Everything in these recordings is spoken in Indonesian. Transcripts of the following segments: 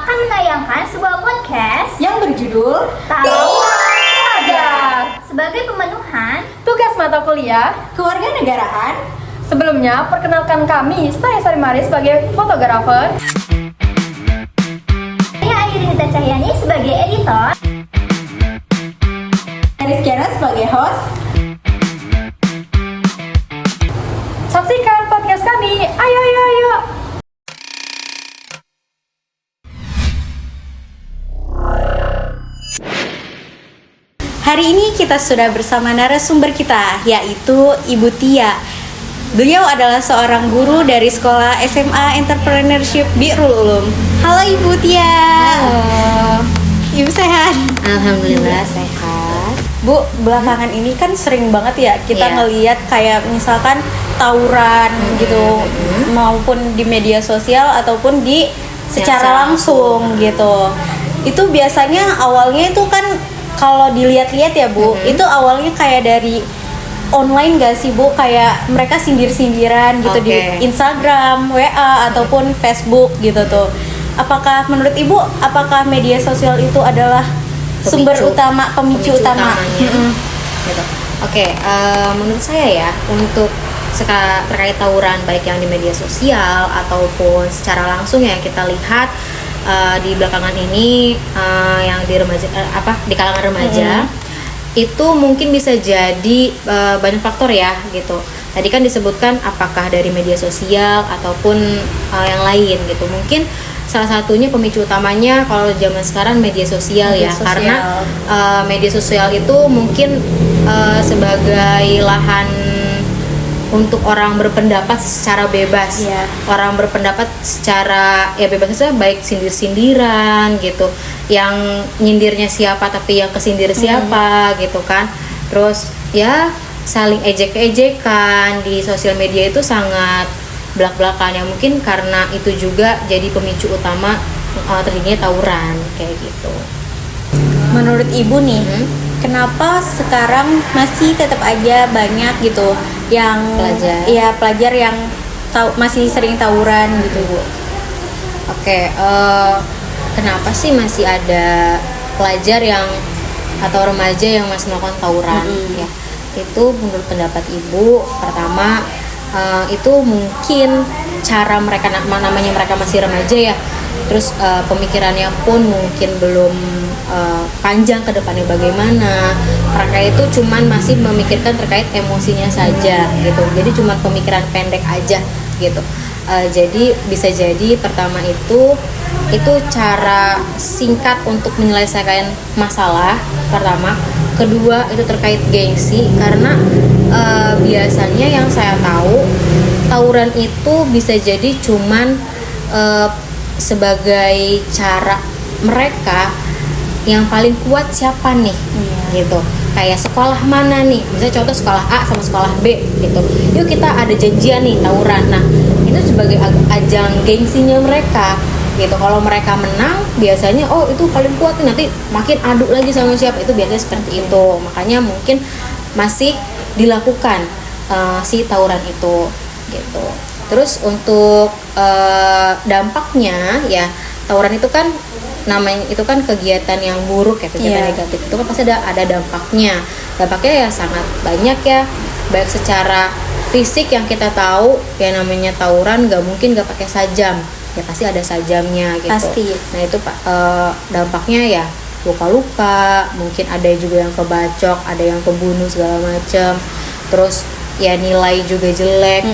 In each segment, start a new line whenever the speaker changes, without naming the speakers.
akan menayangkan sebuah podcast
yang berjudul
Tahu
Ajar
sebagai pemenuhan
tugas mata kuliah.
Kewarganegaraan.
Sebelumnya, perkenalkan kami, saya Sarimari sebagai fotografer.
Saya Ayudinita Cahyani sebagai editor.
Rizkyana sebagai host.
Saksikan podcast kami. Ayo, ayo, ayo.
Hari ini kita sudah bersama narasumber kita, yaitu Ibu Tia. Beliau adalah seorang guru dari Sekolah SMA Entrepreneurship Birrul Ulum. Halo Ibu Tia.
Halo.
Ibu sehat?
Alhamdulillah sehat.
Bu, belakangan ini kan sering banget ya kita
Iya.
ngelihat kayak misalkan tawuran gitu, maupun di media sosial ataupun di secara langsung gitu. Itu biasanya awalnya itu kan kalau dilihat-lihat ya Bu, itu awalnya kayak dari online gak sih Bu? Kayak mereka sindir-sindiran gitu di
Oke.
Instagram, WA ataupun Facebook gitu tuh. Apakah menurut Ibu, apakah media sosial itu adalah sumber utama, pemicu utama?
utamanya. Gitu. Oke, menurut saya ya, untuk terkait tawuran baik yang di media sosial ataupun secara langsung yang kita lihat di belakangan ini yang di remaja di kalangan remaja itu mungkin bisa jadi banyak faktor ya gitu. Tadi kan disebutkan apakah dari media sosial ataupun yang lain gitu. Mungkin salah satunya pemicu utamanya kalau zaman sekarang media sosial
Media
ya,
sosial.
karena media sosial itu mungkin sebagai lahan untuk orang berpendapat secara bebas.
Iya.
Orang berpendapat secara ya bebasnya baik sindir-sindiran gitu. Yang nyindirnya siapa tapi yang kesindir siapa gitu kan. Terus ya saling ejek-ejekan di sosial media itu sangat belak-belakan ya, mungkin karena itu juga jadi pemicu utama terjadinya tawuran kayak gitu.
Menurut Ibu nih, kenapa sekarang masih tetap aja banyak gitu yang pelajar yang masih sering tawuran gitu Bu?
Oke, kenapa sih masih ada pelajar yang atau remaja yang masih melakukan tawuran? Ya, itu menurut pendapat Ibu, pertama itu mungkin cara mereka namanya mereka masih remaja ya, terus pemikirannya pun mungkin belum panjang ke depannya bagaimana. Mereka itu cuman masih memikirkan terkait emosinya saja gitu, jadi cuman pemikiran pendek aja gitu. Jadi bisa jadi pertama itu cara singkat untuk menyelesaikan masalah pertama. Kedua itu terkait gengsi, karena biasanya yang saya tahu tawuran itu bisa jadi cuman sebagai cara mereka yang paling kuat siapa nih gitu. Kayak sekolah mana nih, misalnya contoh sekolah A sama sekolah B gitu, yuk kita ada janjian nih tawuran. Nah itu sebagai ajang gengsinya mereka gitu. Kalau mereka menang biasanya oh itu paling kuat nih, nanti makin adu lagi sama siapa, itu biasanya seperti itu. Makanya mungkin masih dilakukan si tawuran itu gitu. Terus untuk dampaknya ya, tawuran itu kan namanya itu kan kegiatan yang buruk ya, kegiatan negatif itu kan pasti ada dampaknya. Dampaknya ya sangat banyak ya, baik secara fisik yang kita tahu ya, namanya tawuran nggak mungkin nggak pakai sajam ya, pasti ada sajamnya gitu.
Pasti.
Nah itu dampaknya ya luka-luka, mungkin ada juga yang kebacok, ada yang kebunuh segala macam. Terus ya nilai juga jelek,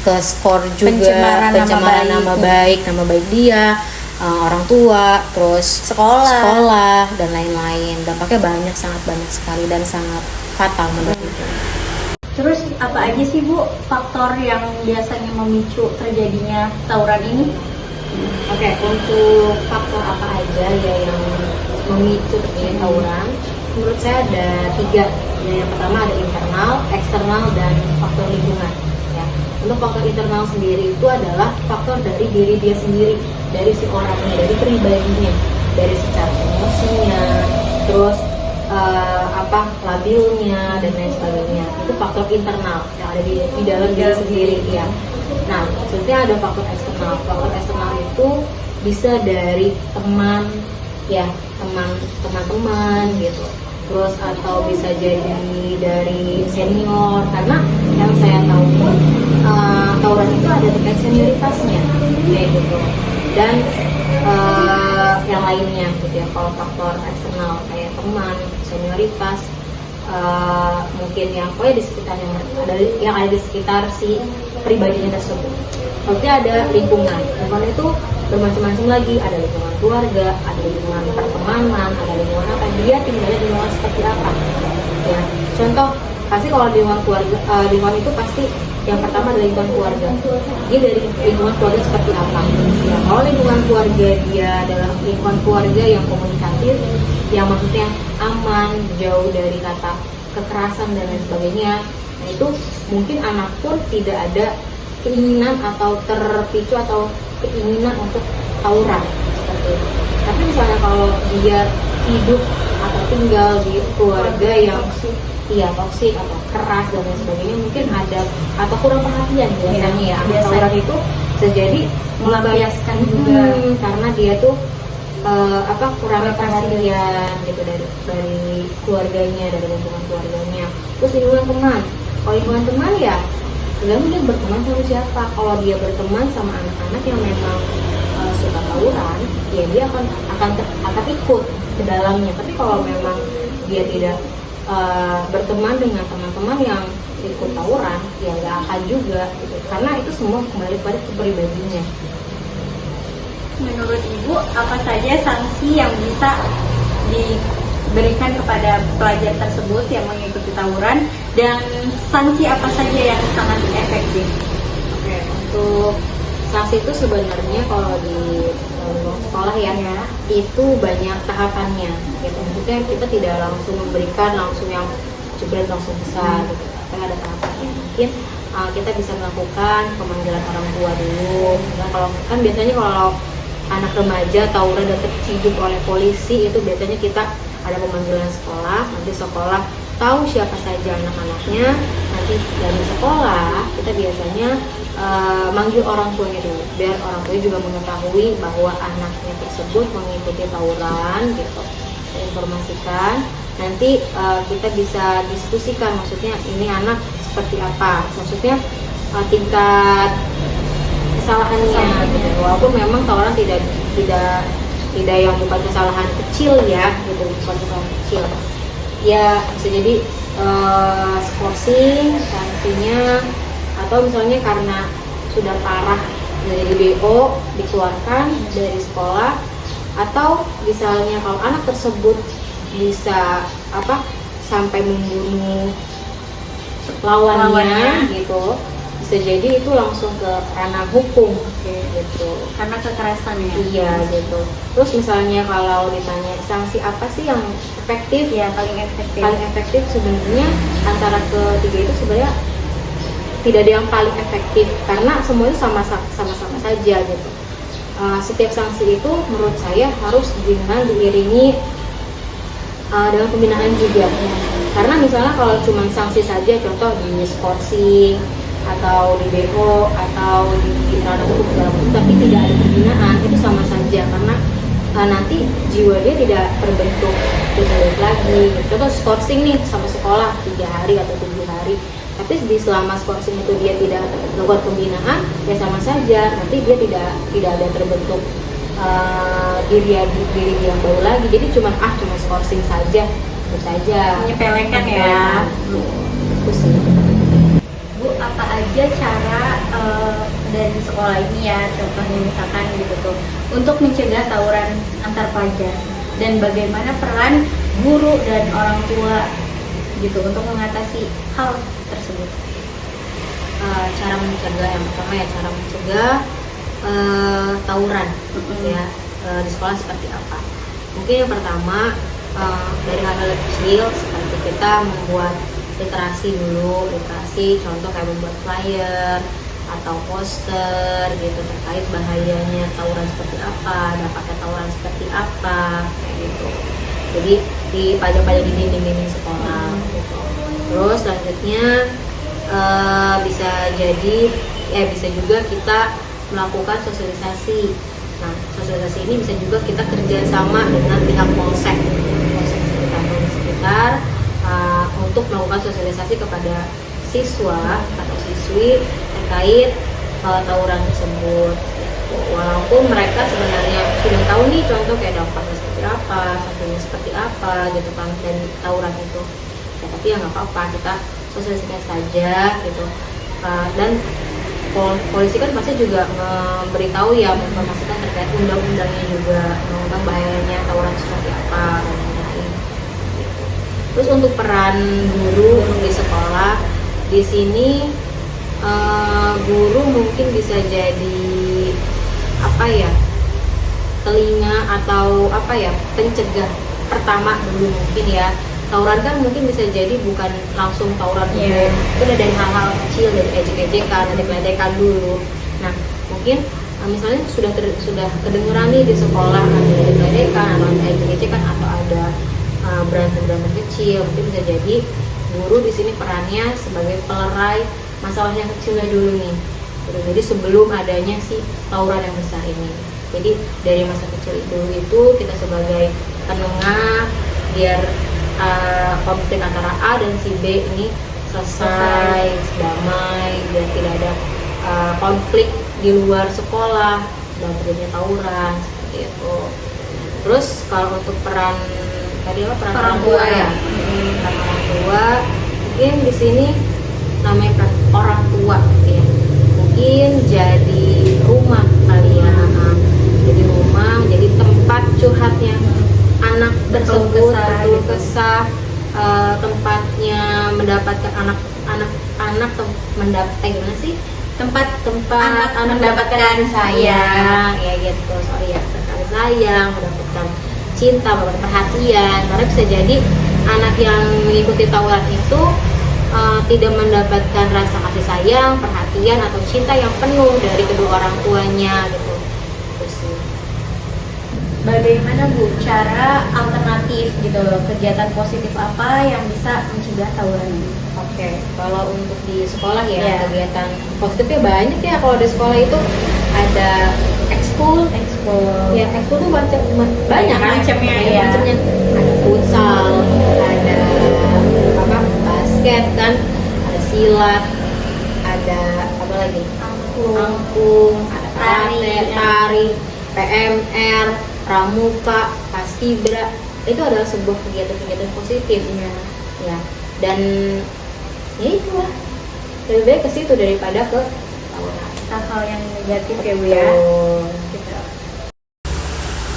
ke skor juga, pencemaran nama baik dia, orang tua, terus sekolah dan lain-lain. Dampaknya banyak, sangat banyak sekali dan sangat fatal menurut itu.
Terus apa aja sih Bu faktor yang biasanya memicu terjadinya tawuran ini?
Oke, untuk faktor apa aja ya yang memicu terjadinya tawuran, menurut saya ada 3. Yang pertama ada internal, eksternal, dan faktor lingkungan. Ya. Untuk faktor internal sendiri itu adalah faktor dari diri dia sendiri, dari si orangnya, dari pribadinya, dari secara emosinya, terus labilnya dan lain sebagainya. Itu faktor internal yang ada di dalam diri sendiri ya. Nah, sebenarnya ada faktor eksternal. Faktor eksternal itu bisa dari teman ya, teman-teman gitu, terus atau bisa jadi dari senior, karena yang saya tahu pun tawuran itu ada tingkat senioritasnya kayak gitu, dan yang lainnya gitu ya. Kalau faktor eksternal kayak teman, senioritas, mungkin yang di sekitar yang ada di sekitar si pribadinya tersebut. Oke, ada lingkungan itu bermacam-macam lagi, ada lingkungan keluarga, ada lingkungan pertemanan, ada lingkungan apa, dia tinggalnya di lingkungan seperti apa ya. Contoh pasti kalau di lingkungan keluarga, lingkungan itu pasti yang pertama adalah lingkungan keluarga, dia dari lingkungan keluarga seperti apa ya. Kalau lingkungan keluarga dia adalah lingkungan keluarga yang komunikatif, yang maksudnya aman, jauh dari kata kekerasan dan lain sebagainya, nah itu mungkin anak pun tidak ada keinginan atau terpicu atau keinginan untuk tawuran seperti itu. Tapi misalnya kalau dia hidup atau tinggal di keluarga yang toksik atau keras dan lain sebagainya, mungkin ada atau kurang perhatian biasanya ya. Tawuran itu bisa jadi melampiaskan juga karena dia tuh kurang perhatian gitu dari keluarganya, dari lingkungan keluarganya. Terus lingkungan teman, kalau lingkungan teman ya tergantung dia berteman sama siapa. Kalau dia berteman sama anak-anak yang memang suka tawuran, ya dia akan ikut ke dalamnya. Tapi kalau memang dia tidak berteman dengan teman-teman yang ikut tawuran, ya nggak akan juga gitu. Karena itu semua kembali pada kepribadiannya.
Menurut Ibu, apa saja sanksi yang bisa diberikan kepada pelajar tersebut yang mengikuti tawuran, dan sanksi apa saja yang sangat efektif?
Oke, untuk sanksi itu sebenarnya kalau di sekolah ya, itu banyak tahapannya gitu. Maksudnya kita tidak langsung memberikan langsung yang jebret langsung besar gitu. Tapi ada tahapannya. Mungkin kita bisa melakukan pemanggilan orang tua dulu. Nah, kalau kan biasanya kalau anak remaja tawuran dan terciduk oleh polisi, itu biasanya kita ada pemanggilan sekolah. Nanti sekolah tahu siapa saja anak-anaknya. Nanti dari sekolah kita biasanya manggil orang tuanya dulu, biar orang tuanya juga mengetahui bahwa anaknya tersebut mengikuti tawuran gitu. Kita informasikan. Nanti kita bisa diskusikan, maksudnya ini anak seperti apa, maksudnya tingkat kesalahannya gitu. Walaupun memang tawuran tidak yang bukan kesalahan kecil ya gitu, bukan kesalahan kecil ya, bisa jadi skorsing sanksinya, atau misalnya karena sudah parah jadi BO dikeluarkan dari sekolah, atau misalnya kalau anak tersebut bisa sampai membunuh lawannya gitu, bisa jadi itu langsung ke ranah hukum gitu,
Karena kekerasan ya.
iya gitu. Terus misalnya kalau ditanya sanksi apa sih yang efektif,
Ya, paling efektif.
sebenarnya antara ketiga itu sebenarnya tidak ada yang paling efektif, karena semuanya sama-sama saja gitu. Setiap sanksi itu menurut saya harus diiringi dengan pembinaan juga. Karena misalnya kalau cuma sanksi saja, contoh di skorsing atau di BO atau di ranah hukum segala macam, tapi tidak ada pembinaan, itu sama saja, karena nanti jiwa dia tidak terbentuk lagi. Contoh skorsing nih sama sekolah 3 hari atau 7 hari, tapi di selama skorsing itu dia tidak melakukan pembinaan, ya sama saja, nanti dia tidak ada terbentuk diri yang baru lagi. Jadi cuma skorsing saja, itu saja,
Menyepelekan ya.
Itu sih.
Bu, apa aja cara dari sekolah ini ya, contohnya misalkan gitu tuh, untuk mencegah tawuran antar pelajar, dan bagaimana peran guru dan orang tua gitu untuk mengatasi hal tersebut?
Cara mencegah, yang pertama ya cara mencegah tawuran ya di sekolah seperti apa? Mungkin yang pertama dari hal-hal kecil, seperti kita membuat literasi dulu, contoh kayak membuat flyer atau poster gitu terkait bahayanya tawuran seperti apa, dampaknya tawuran seperti apa kayak gitu. Jadi dipajang-pajang di dinding-dinding sekolah gitu. Terus selanjutnya bisa juga kita melakukan sosialisasi. Nah, sosialisasi ini bisa juga kita kerja sama dengan pihak polsek sekitar, untuk melakukan sosialisasi kepada siswa atau siswi terkait tawuran tersebut. Walaupun mereka sebenarnya sudah tahu nih contoh kayak dampaknya seperti apa, sanksinya seperti apa gitu kan, dan tawuran itu ya, tapi ya nggak apa-apa, kita sosialisasikan saja gitu. Dan polisi kan pasti juga memberitahu ya, menginformasikan terkait undang-undangnya juga, undang-undang bahayanya tawuran seperti apa dan lain-lain gitu. Terus untuk peran guru di sekolah, di sini guru mungkin bisa jadi apa ya, telinga atau apa ya, pencegah pertama dulu mungkin ya. Tawuran kan mungkin bisa jadi bukan langsung tawuran dulu, mungkin ada dari hal-hal kecil, dari ejek-ejekan, ada ledekan dulu. Nah mungkin misalnya sudah kedengeran nih di sekolah ada ledekan atau ada ejek-ejekan atau ada berantem-berantem kecil, mungkin bisa jadi guru di sini perannya sebagai pelerai masalah yang kecilnya dulu nih. Jadi sebelum adanya si tawuran yang besar ini. Jadi dari masa kecil itu kita sebagai penengah biar konflik antara A dan si B ini selesai, damai, dan tidak ada konflik di luar sekolah dan terjadinya tawuran seperti itu. Terus kalau untuk peran tadi apa, peran orang tua ya, peran orang tua mungkin di sini namanya peran orang tua ya, mungkin jadi rumah kalian, jadi rumah, jadi tempat curhatnya anak tersebut, betul kesah, tempatnya mendapatkan anak mendapat gimana sih, tempat anak mendapatkan sayang ya gitu, mendapatkan sayang, mendapatkan cinta, mendapatkan perhatian. Karena bisa jadi anak yang mengikuti tawuran itu tidak mendapatkan rasa kasih sayang, perhatian atau cinta yang penuh dari kedua orang tuanya gitu.
Bagaimana Bu cara alternatif gitu, kegiatan positif apa yang bisa mencegah tawuran ini?
Oke, kalau untuk di sekolah ya, kegiatan positifnya banyak ya. Kalau di sekolah itu ada ekskul ya, ekskul tuh banyak kan
macamnya ya.
Macamnya ada futsal, ada apa, basket kan, ada silat, ada apa lagi, angklung, ada karate, tari, PMR, pramuka, paskibra. Itu adalah sebuah kegiatan-kegiatan positif ya. Dan ya itulah, lebih baik ke situ daripada ke tawuran,
Hal-hal yang negatif ya Bu ya. Gitu.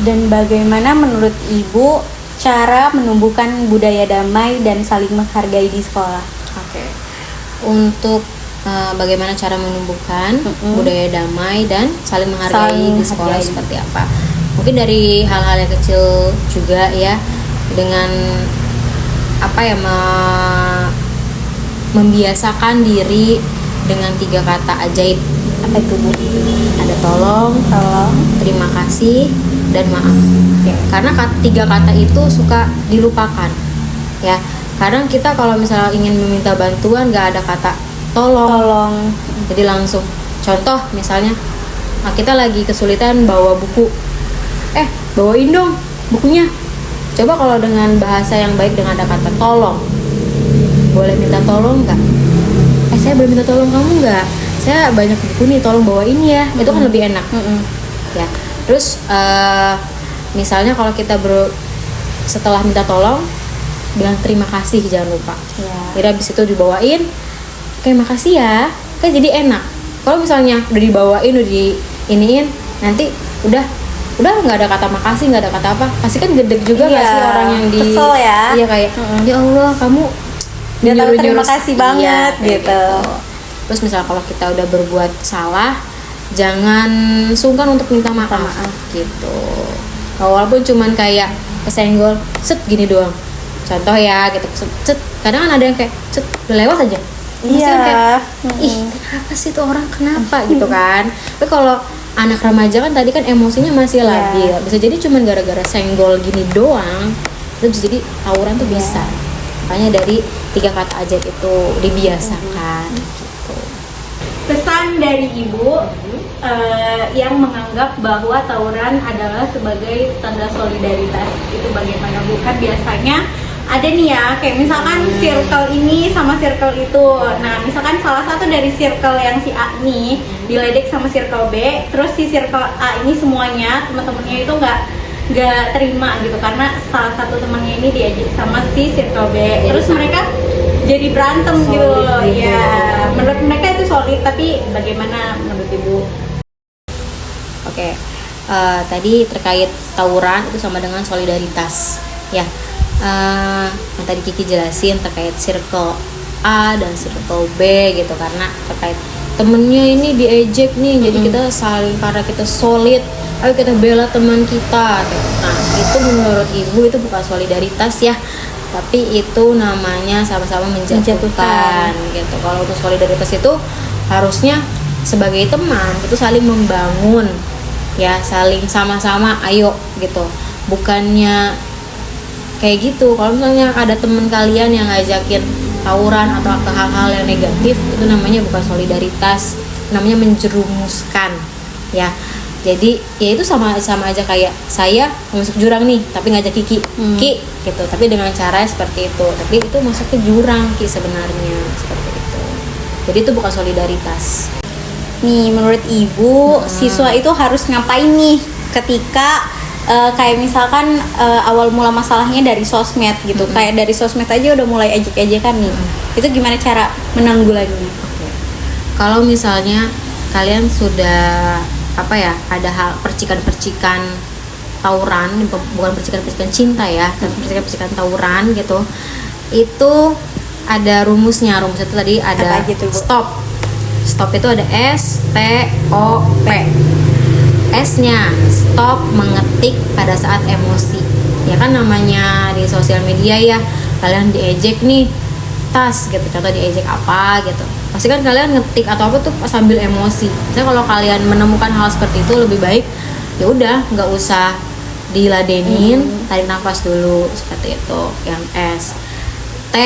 Dan bagaimana menurut Ibu cara menumbuhkan budaya damai dan saling menghargai di sekolah?
Oke. Untuk bagaimana cara menumbuhkan budaya damai dan saling menghargai di sekolah seperti apa? Mungkin dari hal-hal yang kecil juga ya, dengan apa ya, membiasakan diri dengan 3 kata ajaib.
Apa itu Bu?
Ada tolong, terima kasih, dan maaf. Karena 3 kata itu suka dilupakan ya. Kadang kita kalau misalnya ingin meminta bantuan nggak ada kata tolong. Jadi langsung, contoh misalnya kita lagi kesulitan bawa buku, bawain dong bukunya. Coba kalau dengan bahasa yang baik, dengan ada kata tolong, boleh minta tolong nggak? Saya boleh minta tolong kamu nggak? Saya banyak buku nih, tolong bawain ya. Itu kan lebih enak ya. Terus misalnya kalau kita setelah minta tolong bilang terima kasih, jangan lupa ya. Jadi habis itu dibawain, oke makasih ya, kan jadi enak. Kalau misalnya udah dibawain, udah diiniin, nanti udah nggak ada kata makasih, nggak ada kata apa, pasti kan gede juga nggak sih orang yang
kesel ya.
Iya kayak ya Allah kamu
terima kasih banget gitu.
Terus misalnya kalau kita udah berbuat salah, jangan sungkan untuk minta maaf gitu. Walaupun cuman kayak kesenggol set gini doang, contoh ya gitu, set. Kadang kan ada yang kayak set udah lewat aja.
Iya.
Kenapa sih tuh orang, kenapa gitu kan? Tapi kalau anak remaja kan tadi kan emosinya masih labil, bisa jadi cuman gara-gara senggol gini doang, itu bisa jadi tawuran tuh bisa. Makanya dari 3 kata ajaib itu dibiasakan gitu.
Pesan masukan dari ibu yang menganggap bahwa tawuran adalah sebagai tanda solidaritas. Itu bagaimana Bu? Kan biasanya ada nih ya, kayak misalkan circle ini sama circle itu. Nah, misalkan salah satu dari circle yang si A nih diledek sama circle B, terus si circle A ini semuanya teman-temannya itu nggak terima gitu karena salah satu temannya ini diajak sama si circle B. Terus mereka jadi berantem gitu. Ya, menurut mereka itu solid, tapi bagaimana menurut Ibu?
Oke, tadi terkait tawuran itu sama dengan solidaritas, ya. Yang tadi Kiki jelasin terkait circle A dan circle B gitu, karena terkait temennya ini diejek nih, jadi kita saling, karena kita solid, ayo kita bela teman kita. Nah, itu menurut ibu itu bukan solidaritas ya, tapi itu namanya sama-sama menjatuhkan gitu. Kalau untuk solidaritas itu harusnya sebagai teman itu saling membangun, ya, saling sama-sama ayo gitu, bukannya kayak gitu. Kalau misalnya ada teman kalian yang ngajakin tawuran atau ke hal-hal yang negatif, itu namanya bukan solidaritas, namanya menjerumuskan, ya. Jadi ya itu sama aja kayak saya masuk jurang nih tapi ngajak Ki gitu, tapi dengan cara seperti itu, tapi itu masuk ke jurang Ki sebenarnya, seperti itu. Jadi itu bukan solidaritas.
Nih, menurut ibu siswa itu harus ngapain nih ketika kayak misalkan awal mula masalahnya dari sosmed gitu, kayak dari sosmed aja udah mulai ejek-ejekan nih, itu gimana cara menanggulanginya?
Kalau misalnya kalian sudah ada hal percikan-percikan tawuran, bukan percikan-percikan cinta ya, percikan-percikan tawuran gitu, itu ada rumusnya. Rumus itu tadi ada
gitu,
stop itu ada STOP. S-nya stop mengetik pada saat emosi. Ya kan namanya di sosial media ya, kalian diejek nih tas gitu, contoh diejek apa gitu, pasti kan kalian ngetik atau apa tuh sambil emosi. Jadi kalau kalian menemukan hal seperti itu, lebih baik ya udah nggak usah diladenin, tarik nafas dulu, seperti itu. Yang S. T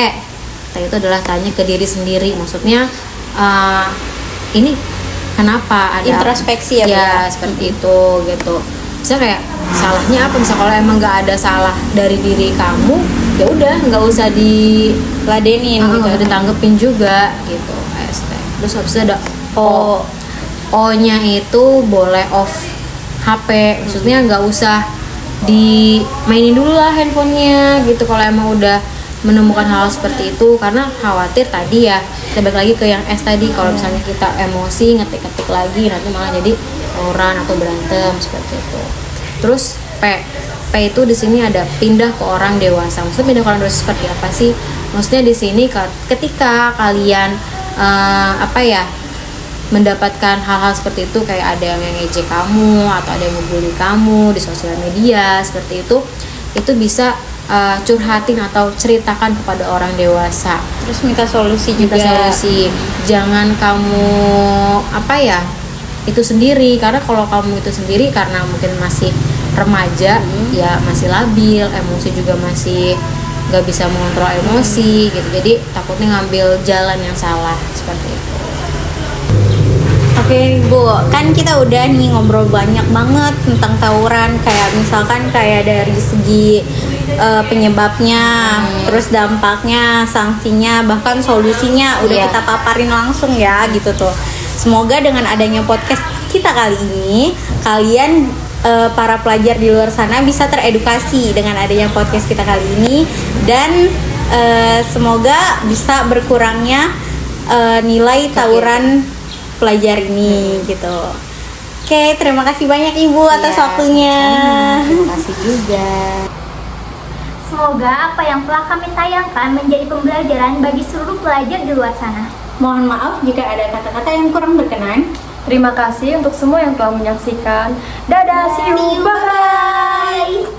itu adalah tanya ke diri sendiri, maksudnya ini kenapa, ada
introspeksi
ya seperti itu gitu. Bisa kayak salahnya apa, bisa kalau emang nggak ada salah dari diri kamu, ya udah nggak usah diladenin gitu, ditanggepin juga gitu. ST. Terus habis itu ada O-nya itu boleh off HP, maksudnya nggak usah dimainin dulu lah handphonenya gitu kalau emang udah menemukan hal seperti itu, karena khawatir tadi ya, kita balik lagi ke yang S tadi, kalau misalnya kita emosi ngetik-ngetik lagi nanti malah jadi tawuran atau berantem seperti itu. Terus P itu di sini ada pindah ke orang dewasa. Maksudnya pindah ke orang dewasa seperti apa sih? Maksudnya di sini ketika kalian mendapatkan hal-hal seperti itu, kayak ada yang ngejek kamu atau ada yang ngebully kamu di sosial media seperti itu bisa curhatin atau ceritakan kepada orang dewasa.
Terus minta solusi juga.
Jangan kamu itu sendiri, karena kalau kamu itu sendiri karena mungkin masih remaja, ya masih labil, emosi juga masih nggak bisa mengontrol emosi gitu, jadi takutnya ngambil jalan yang salah seperti itu.
Oke Bu, kan kita udah nih ngobrol banyak banget tentang tawuran, kayak misalkan kayak dari segi penyebabnya, terus dampaknya, sanksinya, bahkan solusinya udah kita paparin langsung ya gitu tuh. Semoga dengan adanya podcast kita kali ini, kalian para pelajar di luar sana bisa teredukasi dengan adanya podcast kita kali ini, dan semoga bisa berkurangnya nilai tawuran pelajar ini gitu. Oke, terima kasih banyak Ibu atas waktunya.
Terima kasih juga.
Semoga apa yang telah kami tayangkan menjadi pembelajaran bagi seluruh pelajar di luar sana.
Mohon maaf jika ada kata-kata yang kurang berkenan.
Terima kasih untuk semua yang telah menyaksikan. Dadah, see you, bye.